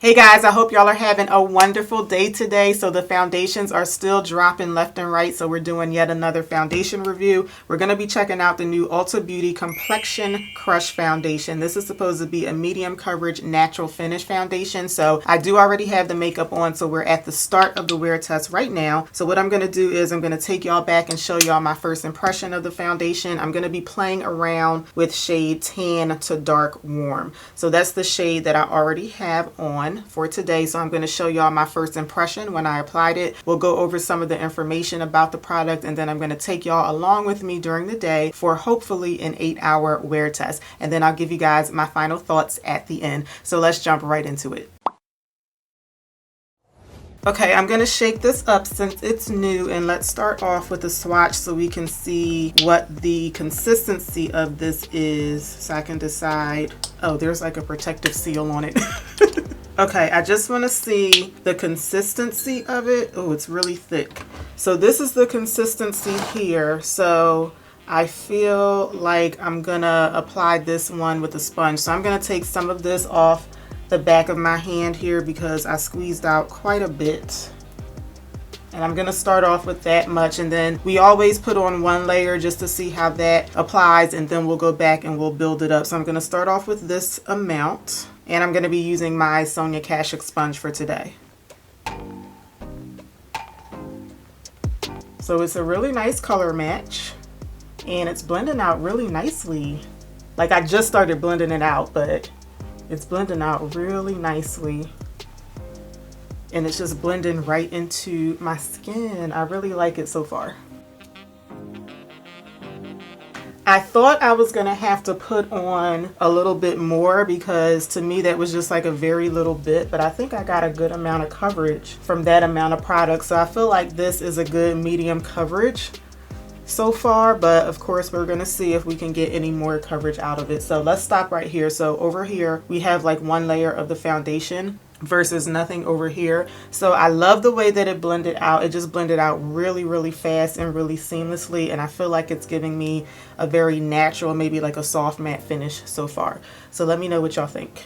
Hey guys, I hope y'all are having a wonderful day today. So the foundations are still dropping left and right. So we're doing yet another foundation review. We're going to be checking out the new Ulta Beauty Complexion Crush Foundation. This is supposed to be a medium coverage natural finish foundation. So I do already have the makeup on. So we're at the start of the wear test right now. So what I'm going to do is I'm going to take y'all back and show y'all my first impression of the foundation. I'm going to be playing around with shade Tan to Dark Warm. So that's the shade that I already have on for today. So I'm going to show y'all my first impression when I applied it. We'll go over some of the information about the product, and then I'm going to take y'all along with me during the day for hopefully an 8-hour wear test. And then I'll give you guys my final thoughts at the end. So let's jump right into it. Okay, I'm going to shake this up since it's new, and let's start off with a swatch so we can see what the consistency of this is so I can decide. Oh, there's like a protective seal on it. Okay, I just want to see the consistency of it. Oh, it's really thick. So this is the consistency here. So I feel like I'm gonna apply this one with a sponge. So I'm gonna take some of this off the back of my hand here because I squeezed out quite a bit. And I'm gonna start off with that much, and then we always put on one layer just to see how that applies, and then we'll go back and we'll build it up. So I'm gonna start off with this amount, and I'm gonna be using my SonyaNicole sponge for today. So it's a really nice color match, and it's blending out really nicely. Like, I just started blending it out, but it's blending out really nicely. And it's just blending right into my skin. I really like it so far. I thought I was gonna have to put on a little bit more because to me that was just like a very little bit, but I think I got a good amount of coverage from that amount of product. So I feel like this is a good medium coverage so far, but of course we're gonna see if we can get any more coverage out of it. So let's stop right here. So over here we have like one layer of the foundation versus nothing over here. So I love the way that it blended out. It just blended out really, really fast and really seamlessly, and I feel like it's giving me a very natural, maybe like a soft matte finish so far. So let me know what y'all think.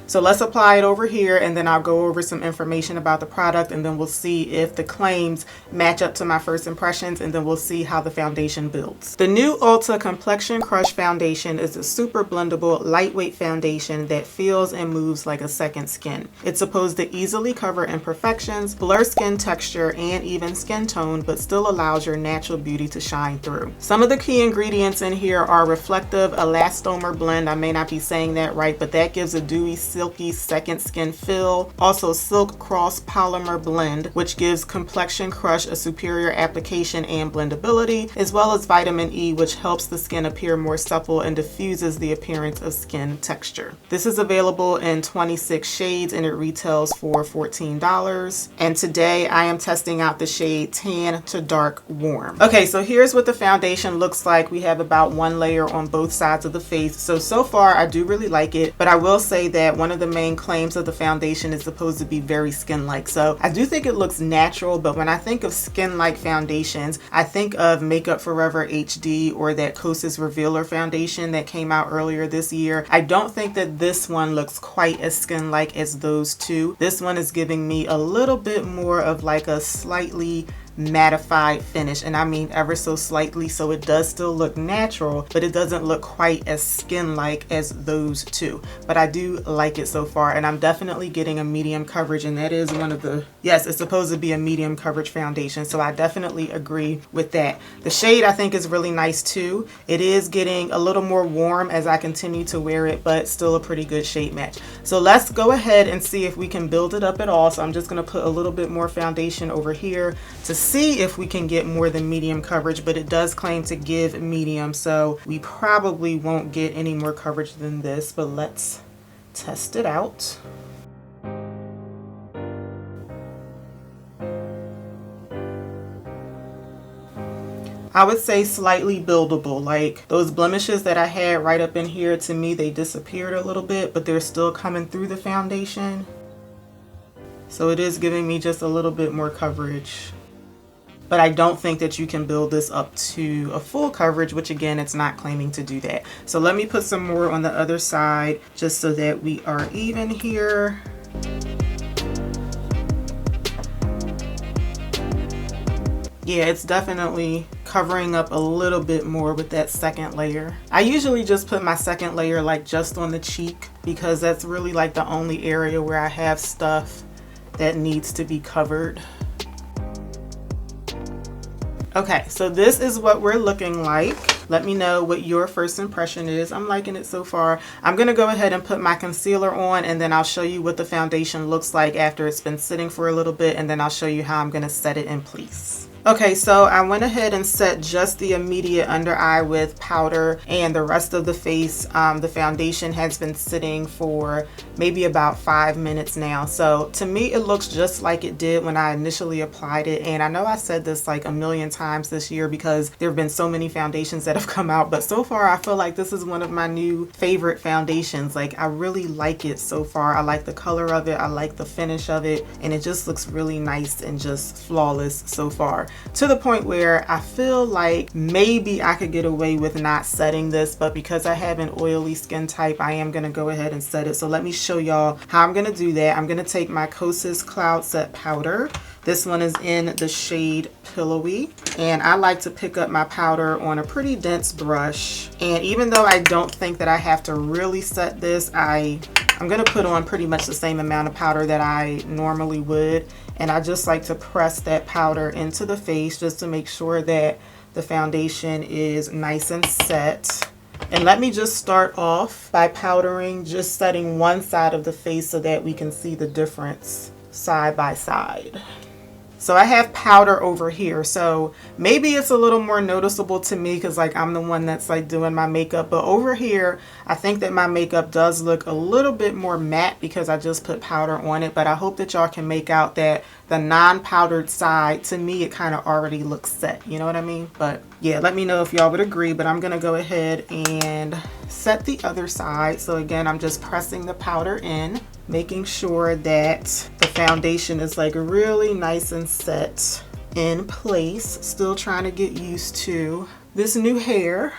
So let's apply it over here, and then I'll go over some information about the product, and then we'll see if the claims match up to my first impressions, and then we'll see how the foundation builds. The new Ulta Complexion Crush Foundation is a super blendable, lightweight foundation that feels and moves like a second skin. It's supposed to easily cover imperfections, blur skin texture, and even skin tone, but still allows your natural beauty to shine through. Some of the key ingredients in here are reflective elastomer blend. I may not be saying that right, but that gives a dewy, silky second skin feel. Also silk cross polymer blend, which gives Complexion Crush a superior application and blendability, as well as vitamin E, which helps the skin appear more supple and diffuses the appearance of skin texture. This is available in 26 shades and it retails for $14. And today I am testing out the shade Tan to Dark Warm. Okay, so here's what the foundation looks like. We have about one layer on both sides of the face. So far I do really like it, but I will say that one of the main claims of the foundation is supposed to be very skin-like. So I do think it looks natural, but when I think of skin-like foundations, I think of Makeup Forever HD or that Kosas Revealer foundation that came out earlier this year. I don't think that this one looks quite as skin-like as those two. This one is giving me a little bit more of like a slightly mattified finish, and I mean ever so slightly, so it does still look natural, but it doesn't look quite as skin-like as those two. But I do like it so far, and I'm definitely getting a medium coverage, and that is one of the, yes, it's supposed to be a medium coverage foundation, so I definitely agree with that. The shade I think is really nice too. It is getting a little more warm as I continue to wear it, but still a pretty good shade match. So let's go ahead and see if we can build it up at all. So I'm just going to put a little bit more foundation over here to see if we can get more than medium coverage, but it does claim to give medium, so we probably won't get any more coverage than this, but let's test it out. I would say slightly buildable. Like those blemishes that I had right up in here, to me they disappeared a little bit, but they're still coming through the foundation. So it is giving me just a little bit more coverage. But I don't think that you can build this up to a full coverage, which again, it's not claiming to do that. So let me put some more on the other side just so that we are even here. Yeah, it's definitely covering up a little bit more with that second layer. I usually just put my second layer like just on the cheek because that's really like the only area where I have stuff that needs to be covered. Okay, so this is what we're looking like. Let me know what your first impression is. I'm liking it so far. I'm gonna go ahead and put my concealer on, and then I'll show you what the foundation looks like after it's been sitting for a little bit, and then I'll show you how I'm gonna set it in place. Okay, so I went ahead and set just the immediate under eye with powder, and the rest of the face, the foundation has been sitting for maybe about 5 minutes now. So to me, it looks just like it did when I initially applied it. And I know I said this like a million times this year because there have been so many foundations that have come out, but so far I feel like this is one of my new favorite foundations. Like, I really like it so far. I like the color of it, I like the finish of it, and it just looks really nice and just flawless so far. To the point where I feel like maybe I could get away with not setting this, but because I have an oily skin type, I am gonna go ahead and set it. So let me show y'all how I'm gonna do that. I'm gonna take my Kosas Cloud Set Powder. This one is in the shade Pillowy, and I like to pick up my powder on a pretty dense brush. And even though I don't think that I have to really set this, I'm gonna put on pretty much the same amount of powder that I normally would. And I just like to press that powder into the face just to make sure that the foundation is nice and set. And let me just start off by powdering, just setting one side of the face so that we can see the difference side by side. So I have powder over here, so maybe it's a little more noticeable to me because like I'm the one that's like doing my makeup, but over here I think that my makeup does look a little bit more matte because I just put powder on it. But I hope that y'all can make out that the non-powdered side, to me it kind of already looks set, you know what I mean? But yeah, let me know if y'all would agree. But I'm gonna go ahead and set the other side. So again, I'm just pressing the powder in, making sure that the foundation is like really nice and set in place. Still trying to get used to this new hair.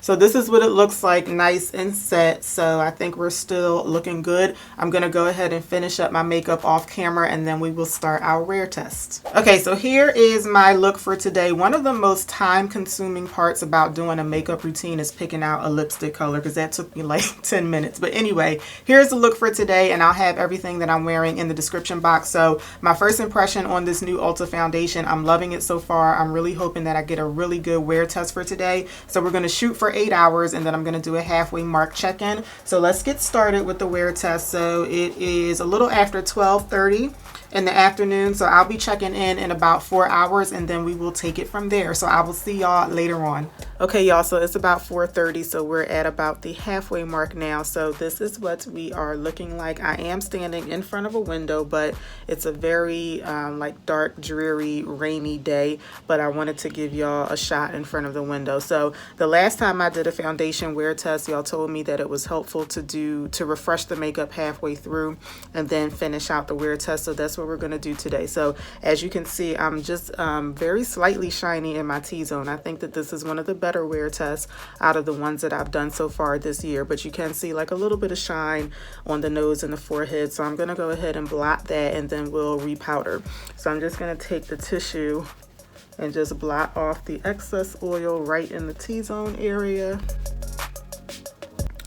So this is what it looks like, nice and set. So I think we're still looking good. I'm gonna go ahead and finish up my makeup off camera, and then we will start our wear test. Okay, so here is my look for today. One of the most time consuming parts about doing a makeup routine is picking out a lipstick color, because that took me like 10 minutes. But anyway, here's the look for today, and I'll have everything that I'm wearing in the description box. So my first impression on this new Ulta foundation, I'm loving it so far. I'm really hoping that I get a really good wear test for today. So we're gonna shoot for 8 hours, and then I'm going to do a halfway mark check-in. So let's get started with the wear test. So it is a little after 12:30 in the afternoon, so I'll be checking in about 4 hours, and then we will take it from there. So I will see y'all later on. Okay, y'all, so it's about 4:30, so we're at about the halfway mark now. So this is what we are looking like. I am standing in front of a window, but it's a very like dark, dreary, rainy day, but I wanted to give y'all a shot in front of the window. So the last time I did a foundation wear test, y'all told me that it was helpful to refresh the makeup halfway through and then finish out the wear test. So that's what we're going to do today. So as you can see, I'm just very slightly shiny in my T-zone. I think that this is one of the better wear tests out of the ones that I've done so far this year, but you can see like a little bit of shine on the nose and the forehead. So I'm going to go ahead and blot that, and then we'll repowder. So I'm just going to take the tissue and just blot off the excess oil right in the T-zone area.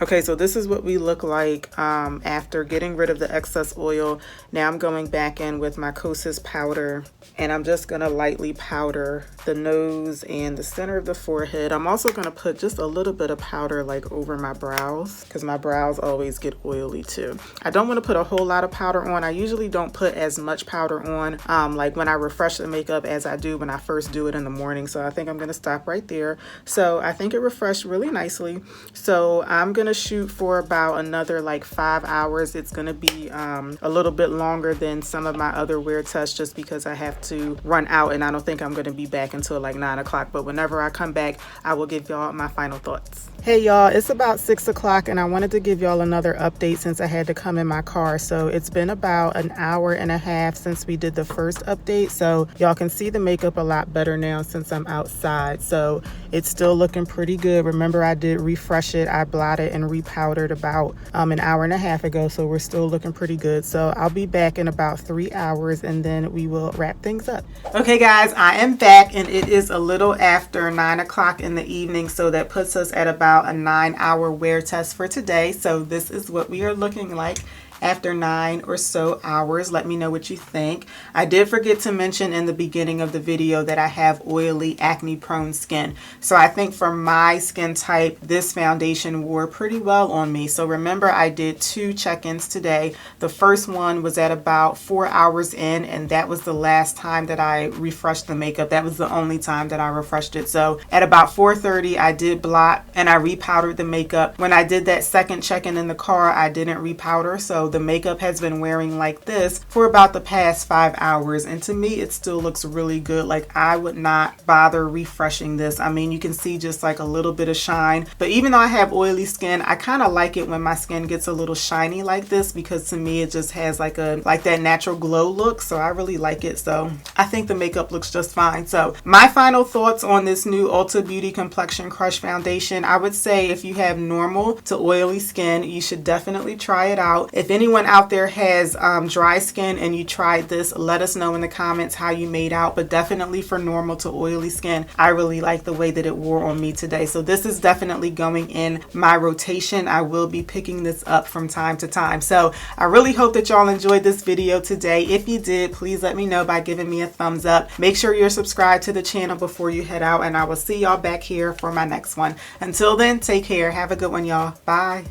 Okay, so this is what we look like after getting rid of the excess oil. Now I'm going back in with my Kosas powder, and I'm just gonna lightly powder the nose and the center of the forehead. I'm also gonna put just a little bit of powder like over my brows, because my brows always get oily too. I don't want to put a whole lot of powder on. I usually don't put as much powder on like when I refresh the makeup as I do when I first do it in the morning. So I think I'm gonna stop right there. So I think it refreshed really nicely. So I'm gonna shoot for about another like 5 hours. It's gonna be a little bit longer than some of my other wear tests, just because I have to run out, and I don't think I'm gonna be back until like 9 o'clock. But whenever I come back, I will give y'all my final thoughts. Hey y'all, it's about 6 o'clock, and I wanted to give y'all another update since I had to come in my car. So it's been about an hour and a half since we did the first update. So y'all can see the makeup a lot better now since I'm outside. So it's still looking pretty good. Remember, I did refresh it. I blotted and repowdered about an hour and a half ago, so we're still looking pretty good. So I'll be back in about 3 hours and then we will wrap things up. Okay guys, I am back and it is a little after 9 o'clock in the evening, so that puts us at about a 9-hour wear test for today. So this is what we are looking like after 9 or so hours. Let me know what you think. I did forget to mention in the beginning of the video that I have oily, acne prone skin. So I think for my skin type, this foundation wore pretty well on me. So remember, I did 2 check-ins today. The first one was at about 4 hours in, and that was the last time that I refreshed the makeup. That was the only time that I refreshed it. So at about 4:30, I did blot and I repowdered the makeup. When I did that second check-in in the car, I didn't repowder. So the makeup has been wearing like this for about the past 5 hours, and to me it still looks really good. Like, I would not bother refreshing this. I mean, you can see just like a little bit of shine, but even though I have oily skin, I kind of like it when my skin gets a little shiny like this, because to me it just has like that natural glow look. So I really like it. So I think the makeup looks just fine. So my final thoughts on this new Ulta Beauty Complexion Crush Foundation, I would say if you have normal to oily skin, you should definitely try it out. If anyone out there has dry skin and you tried this, let us know in the comments how you made out. But definitely for normal to oily skin, I really like the way that it wore on me today. So this is definitely going in my rotation. I will be picking this up from time to time. So I really hope that y'all enjoyed this video today. If you did, please let me know by giving me a thumbs up. Make sure you're subscribed to the channel before you head out, and I will see y'all back here for my next one. Until then, take care. Have a good one, y'all. Bye.